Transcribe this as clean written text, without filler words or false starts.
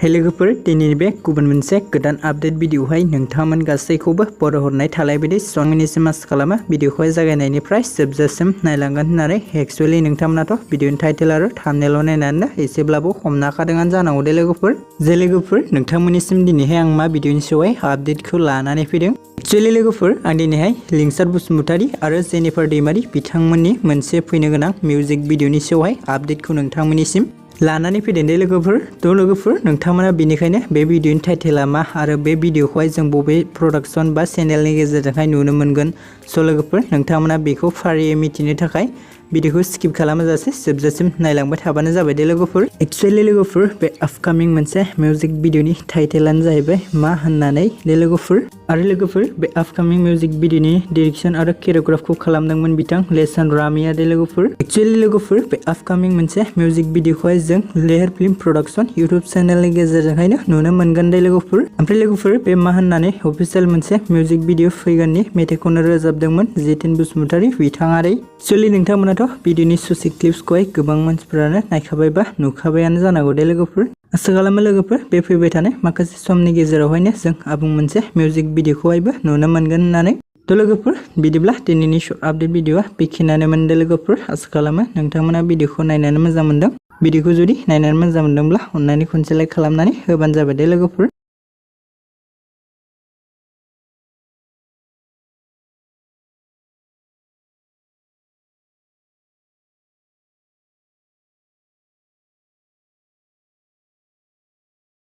हे लोगोफोर दिनैनि बे गुबुन मोनसे गोदान आपडेट भिडिअहाय नोंथांमोन गासैखौबो बर' हरनाय थालायबायदि स्ट्रंनिसिम आसा खालामो भिडिअखौहाय जागायनायनिफ्राय जोबजासिम नायलांगोन होननानै एक्चुअली नोंथांमोनाथ' भिडिअनि टाइटेल आरो थाम्बनेल नायनानै एसेब्लाबो हमना खादोंआनो जानांगौ दे लोगोफोर नोंथांमोननिसिम दिनैहाय आं मा भिडिअनि सायावहाय आपडेटखौ लानानै फैदों। एक्चुअली लोगोफोर आं दिनैहाय लिंसार बसुमतारी आरो जेनिफार दैमारी बिथांमोननि मोनसे फैनो गोनां मिउजिक भिडिअनि सायावहाय आपडेटखौ नोंथांमोननिसिम लानानै फैदों दे लोगोफोर। थ' लोगोफोर नोंथांमोना बेनिखायनो बे भिडिअनि टाइटेला मा आरो बे भिडिअखौहाय जों बबे प्रडाक्शन बा चेनेलनि गेजेरजोंहाय नुनो मोनगोन। स' लोगोफोर नोंथांमोना बेखौ फारियै मिथिनो थाखाय भिडिअखौ स्किप खालामाजासे जोबजासिम नायलांबाय थाबानो जाबाय दे लोगोफोर। एक्चुअली लोगोफोर बे आपकामिं मोनसे मिउजिक भिडिअनि टाइटेलानो जाहैबाय मा होननानै दे लोगोफोर। आरो लोगोफोर बे आपकामिं मिउजिक भिडिअनि डिरेक्शन आरो केरिय'ग्राफखौ खालामदोंमोन बिथां लेसान रामिया दे लोगोफोर। एक्चुअली लोगोफोर बे आपकामिं मोनसे मिउजिक भिडिअखौहाय जों लेहेर फिल्म प्रडाक्शन इउटुब चेनेलनि गेजेरजोंहायनो नुनो मोनगोन दे लोगोफोर। ओमफ्राय लोगोफोर बे मा होननानै अफिसियेल मोनसे मिउजिक भिडिअ फैगोननि मेथाइखौनो रोजाबदोंमोन जेनिफार बसुमतारी बिथाङारि। एक्चुअली नोंथांमोनाथ' भिडिअनि ससे क्लिप्सखौहाय गोबां मानसिफोरानो नायखाबाय बा नुखाबायानो जानांगौ दे लोगोफोर। आसा खालामो लोगोफोर बे फैबाय थानाय माखासे समनि गेजेरावहायनो जों आबुं मोनसे मिउजिक भिडिअखौहायबो नुनो मोनगोन होननानै। थ' लोगोफोर बिदिब्ला दिनैनि शर्ट आपडेट भिडिअआ बेखिनियानोमोन दे लोगोफोर। आसा खालामो नोंथांमोना भिडिअखौ नायनानै मोजां मोनदों। भिडिअखौ जुदि नायनानै मोजां मोनदोंब्ला अननानै खनसे लाइक खालामनानै होबानो जाबाय दे लोगोफोर।